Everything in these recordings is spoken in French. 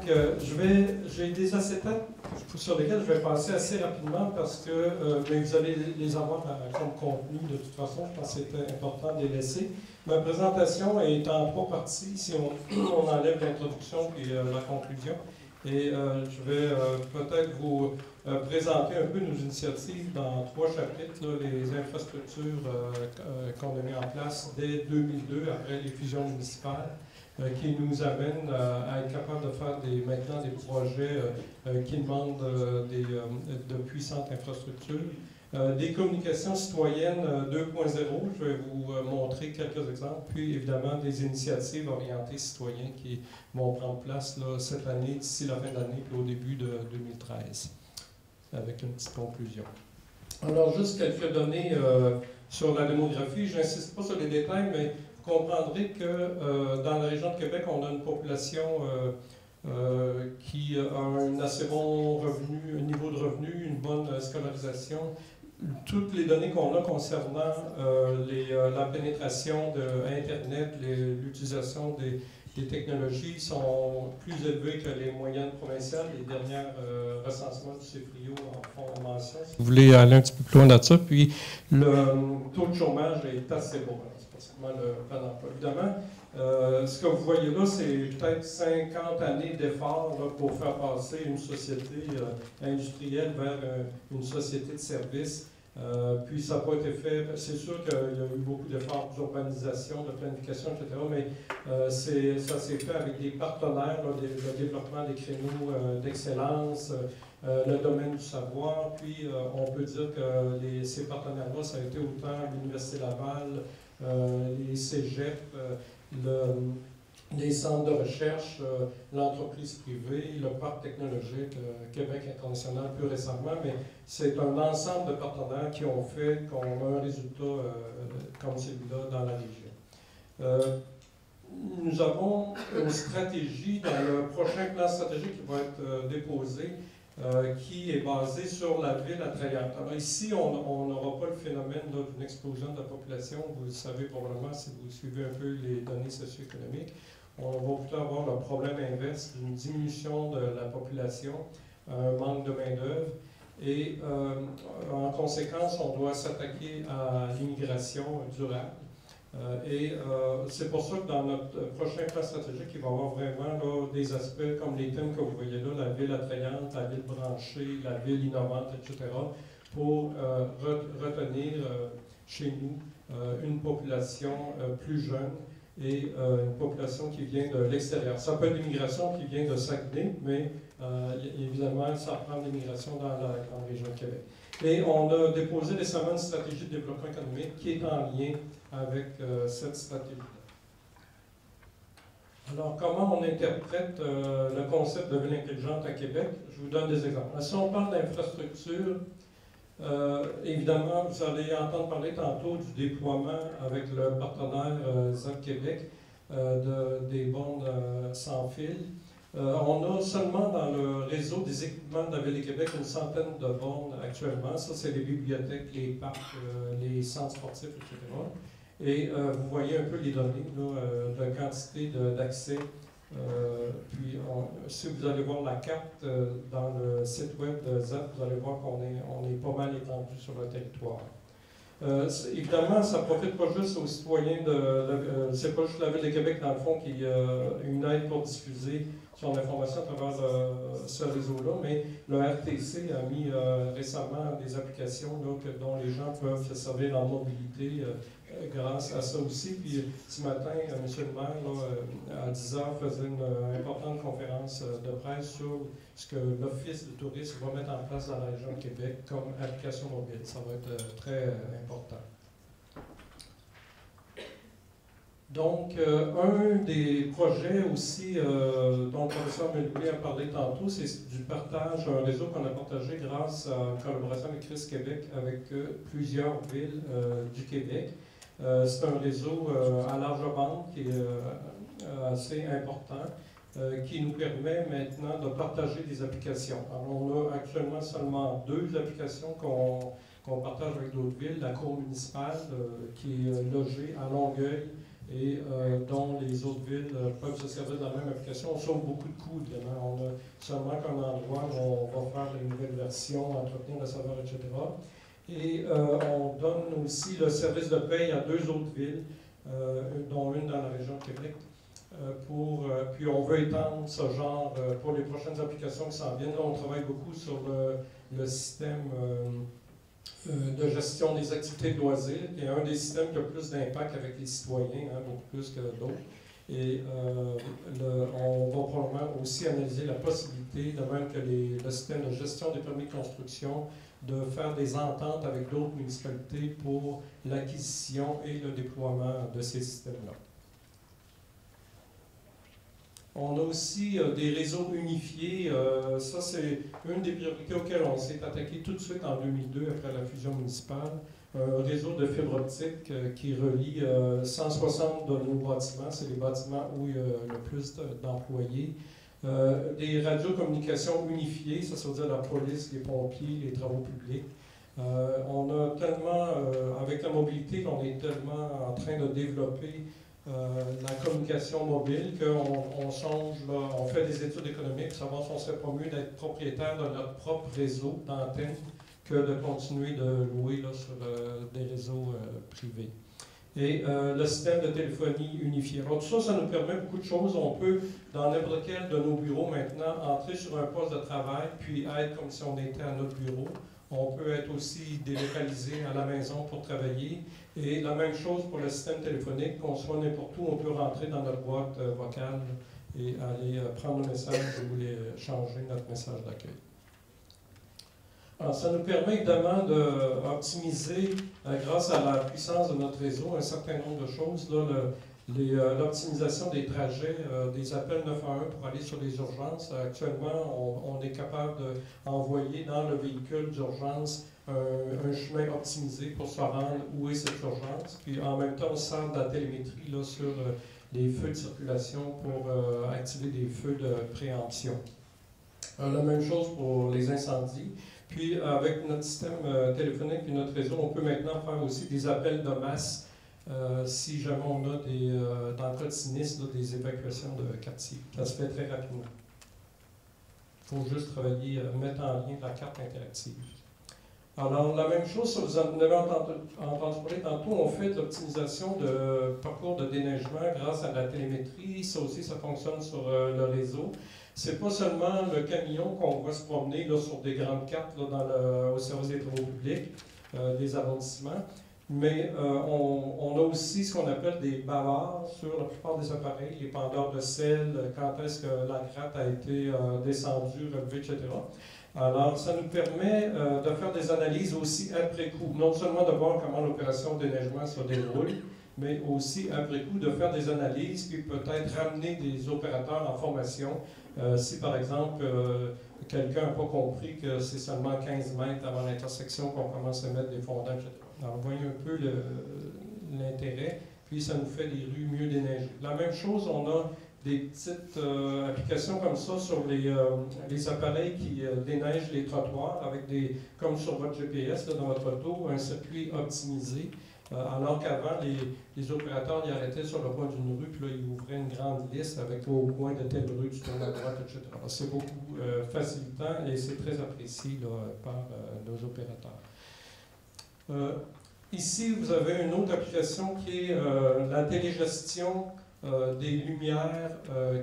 j'ai des acétates sur lesquels je vais passer assez rapidement parce que mais vous allez les avoir comme contenu de toute façon. Je pense que c'était important de les laisser. Ma présentation est en 3 parties, si on enlève l'introduction et la conclusion. Et je vais peut-être vous présenter un peu nos initiatives dans 3 chapitres, là, les infrastructures qu'on a mis en place dès 2002, après les fusions municipales, qui nous amènent à être capable de faire maintenant des projets qui demandent de puissantes infrastructures. Des communications citoyennes 2.0, je vais vous montrer quelques exemples, puis évidemment des initiatives orientées citoyens qui vont prendre place là, cette année, d'ici la fin de l'année, puis au début de 2013, avec une petite conclusion. Alors, juste quelques données sur la démographie. Je n'insiste pas sur les détails, mais vous comprendrez que dans la région de Québec, on a une population qui a un assez bon revenu, un niveau de revenu, une bonne scolarisation. Toutes les données qu'on a concernant la pénétration de Internet, l'utilisation des technologies sont plus élevées que les moyennes provinciales. Les derniers recensements du CFRIO en font mention. Si vous voulez aller un petit peu plus loin de ça, puis le taux de chômage est assez bas. C'est pas seulement le plan d'emploi. Évidemment, ce que vous voyez là, c'est peut-être 50 années d'efforts pour faire passer une société industrielle vers une société de services. Puis ça n'a pas été fait. C'est sûr qu'il y a eu beaucoup d'efforts d'urbanisation, de planification, etc. Mais ça s'est fait avec des partenaires, là, le développement des créneaux d'excellence, le domaine du savoir. Puis on peut dire que ces partenaires-là, ça a été autant l'Université Laval, les cégeps, les centres de recherche, l'entreprise privée, le parc technologique, Québec International plus récemment, mais c'est un ensemble de partenaires qui ont fait qu'on a un résultat comme celui-là dans la région. Nous avons une stratégie dans le prochain plan stratégique qui va être déposé, qui est basé sur la ville attrayante. Alors ici, on n'aura pas le phénomène d'une explosion de la population, vous le savez probablement si vous suivez un peu les données socio-économiques. On va plutôt avoir le problème inverse d'une diminution de la population, un manque de main-d'œuvre. Et en conséquence, on doit s'attaquer à l'immigration durable. C'est pour ça que dans notre prochain plan stratégique, il va y avoir vraiment là, des aspects comme les thèmes que vous voyez là, la ville attrayante, la ville branchée, la ville innovante, etc., pour retenir chez nous une population plus jeune et une population qui vient de l'extérieur. Ça peut être l'immigration qui vient de Saguenay, mais évidemment, ça prend l'immigration dans la grande région de Québec. Et on a déposé récemment une stratégie de développement économique qui est en lien avec cette stratégie-là. Alors, comment on interprète le concept de ville intelligente à Québec? Je vous donne des exemples. Si on parle d'infrastructure, évidemment, vous allez entendre parler tantôt du déploiement avec le partenaire ZAP Québec des bornes sans fil. On a seulement dans le réseau des équipements de la Ville de Québec une centaine de bornes actuellement. Ça, c'est les bibliothèques, les parcs, les centres sportifs, etc. Et vous voyez un peu les données là, de quantité d'accès. Puis, si vous allez voir la carte dans le site web de ZAP, vous allez voir qu'on est pas mal étendu sur le territoire. Évidemment, ça ne profite pas juste aux citoyens c'est pas juste la Ville de Québec, dans le fond, qui a une aide pour diffuser son information à travers ce réseau-là, mais le RTC a mis récemment des applications là, dont les gens peuvent se servir en mobilité grâce à ça aussi. Puis ce matin, M. le maire, là, à 10h, faisait une importante conférence de presse sur ce que l'Office du tourisme va mettre en place dans la région de Québec comme application mobile. Ça va être très important. Donc, un des projets aussi dont le professeur Meloulé a parlé tantôt, c'est du partage, un réseau qu'on a partagé grâce à une collaboration avec CRIS Québec avec plusieurs villes du Québec. C'est un réseau à large bande qui est assez important, qui nous permet maintenant de partager des applications. Alors, on a actuellement seulement 2 applications qu'on partage avec d'autres villes. La cour municipale qui est logée à Longueuil, et dont les autres villes peuvent se servir de la même application. On sauve beaucoup de coûts, évidemment. On a seulement qu'un endroit où on va faire les nouvelles versions, entretenir le serveur, etc. Et on donne aussi le service de paye à 2 autres villes, dont une dans la région de Québec. Puis on veut étendre ce genre pour les prochaines applications qui s'en viennent. Là, on travaille beaucoup sur le système de gestion des activités de loisirs, qui est un des systèmes qui a plus d'impact avec les citoyens, hein, beaucoup plus que d'autres. Et on va probablement aussi analyser la possibilité, de même que le système de gestion des permis de construction, de faire des ententes avec d'autres municipalités pour l'acquisition et le déploiement de ces systèmes-là. On a aussi des réseaux unifiés. Ça, c'est une des priorités auxquelles on s'est attaqué tout de suite en 2002, après la fusion municipale. Un réseau de fibre optique qui relie 160 de nos bâtiments. C'est les bâtiments où il y a le plus d'employés. Des radiocommunications unifiées, ça veut dire la police, les pompiers, les travaux publics. On a tellement, avec la mobilité, on est tellement en train de développer la communication mobile qu'on songe, là, on fait des études économiques pour savoir si on ne serait pas mieux d'être propriétaire de notre propre réseau d'antennes que de continuer de louer là, sur des réseaux privés. Et le système de téléphonie unifié. Alors tout ça, ça nous permet beaucoup de choses. On peut, dans n'importe quel de nos bureaux maintenant, entrer sur un poste de travail, puis être comme si on était à notre bureau. On peut être aussi délocalisé à la maison pour travailler. Et la même chose pour le système téléphonique, qu'on soit n'importe où, on peut rentrer dans notre boîte vocale et aller prendre le message ou changer notre message d'accueil. Alors, ça nous permet évidemment d'optimiser, grâce à la puissance de notre réseau, un certain nombre de choses. L'optimisation des trajets, des appels 911 pour aller sur les urgences. Actuellement, on est capable d'envoyer dans le véhicule d'urgence un chemin optimisé pour se rendre où est cette urgence. Puis en même temps, on sert de la télémétrie là, sur les feux de circulation pour activer des feux de préemption. La même chose pour les incendies. Puis avec notre système téléphonique et notre réseau, on peut maintenant faire aussi des appels de masse si jamais on a dans le cas de sinistre, là, des évacuations de quartier. Ça se fait très rapidement. Il faut juste travailler, mettre en lien la carte interactive. Alors, la même chose, vous en avez entendu parler tantôt, on fait de l'optimisation de parcours de déneigement grâce à la télémétrie. Ça aussi, ça fonctionne sur le réseau. C'est pas seulement le camion qu'on va se promener là, sur des grandes cartes là, au service des travaux publics, des arrondissements, mais on a aussi ce qu'on appelle des bavards sur la plupart des appareils, les pendeurs de sel, quand est-ce que la gratte a été descendue, relevée, etc. Alors, ça nous permet de faire des analyses aussi après coup, non seulement de voir comment l'opération de déneigement se déroule, mais aussi après coup de faire des analyses, puis peut-être ramener des opérateurs en formation. Si par exemple, quelqu'un n'a pas compris que c'est seulement 15 mètres avant l'intersection qu'on commence à mettre des fondants, etc. Alors, voyez un peu l'intérêt, puis ça nous fait des rues mieux déneigées. La même chose, on a des petites applications comme ça sur les appareils qui déneigent les trottoirs, avec comme sur votre GPS là, dans votre auto, un circuit optimisé. Alors qu'avant, les opérateurs ils arrêtaient sur le coin d'une rue, puis là, ils ouvraient une grande liste avec au coin de telle rue, tu tournes à droite, etc. C'est beaucoup facilitant et c'est très apprécié là, par nos opérateurs. Ici, vous avez une autre application qui est la télégestion des lumières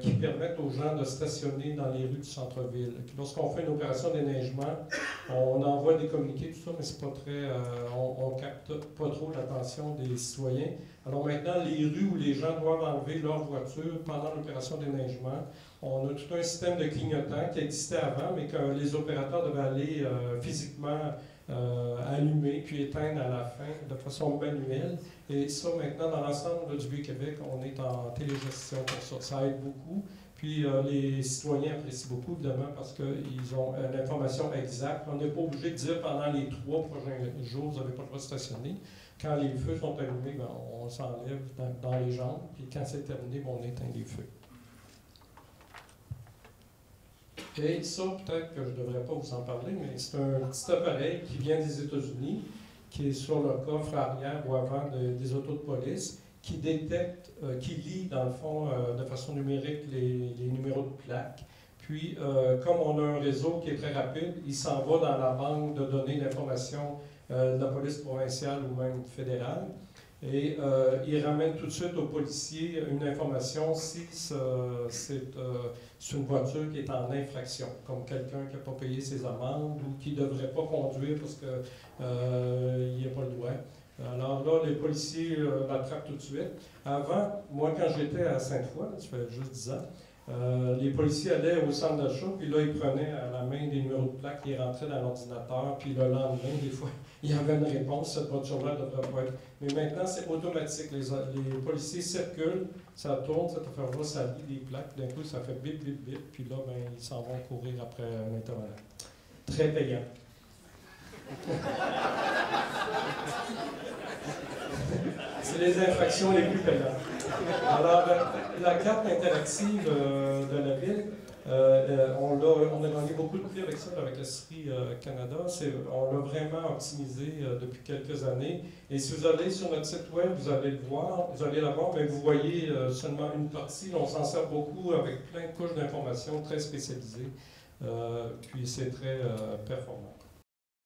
qui permettent aux gens de stationner dans les rues du centre-ville. Lorsqu'on fait une opération de déneigement, on envoie des communiqués, tout ça, mais c'est pas très, on capte pas trop l'attention des citoyens. Alors maintenant, les rues où les gens doivent enlever leur voiture pendant l'opération de déneigement, on a tout un système de clignotant qui existait avant, mais que les opérateurs devaient aller physiquement allumer puis éteindre à la fin de façon manuelle. Et ça, maintenant, dans l'ensemble du Vieux-Québec, on est en télégestion pour ça. Ça aide beaucoup. Puis les citoyens apprécient beaucoup, évidemment, parce qu'ils ont l'information exacte. On n'est pas obligé de dire pendant les 3 prochains jours, vous n'avez pas le droit de stationner. Quand les feux sont allumés, ben, on s'enlève dans les jambes. Puis quand c'est terminé, ben, on éteint les feux. Et ça, peut-être que je ne devrais pas vous en parler, mais c'est un petit appareil qui vient des États-Unis, qui est sur le coffre arrière ou avant des autos de police, qui détecte, qui lit dans le fond de façon numérique les numéros de plaque. Puis, comme on a un réseau qui est très rapide, il s'en va dans la banque de données d'information de la police provinciale ou même fédérale. Et il ramène tout de suite aux policiers une information si c'est une voiture qui est en infraction, comme quelqu'un qui n'a pas payé ses amendes ou qui ne devrait pas conduire parce qu'il n'y a pas le droit. Alors là, les policiers l'attrapent tout de suite. Avant, moi, quand j'étais à Sainte-Foy, ça fait juste 10 ans, les policiers allaient au centre d'achat, puis là, ils prenaient à la main des numéros de plaque, ils rentraient dans l'ordinateur, puis le lendemain, des fois, il y avait une réponse, cette voiture-là ne devrait pas être. Mais maintenant, c'est automatique. Les policiers circulent, ça tourne, cette affaire-là, ça lit les plaques, d'un coup, ça fait bip, bip, bip, puis là, ben, ils s'en vont courir après un intervenant. Très payant. C'est les infractions les plus payantes. Alors, la carte interactive de la ville, on a gagné beaucoup de prix avec ça, avec la CIRI Canada. On l'a vraiment optimisé depuis quelques années. Et si vous allez sur notre site web, vous allez le voir, mais vous voyez seulement une partie. On s'en sert beaucoup avec plein de couches d'informations très spécialisées. Puis c'est très performant.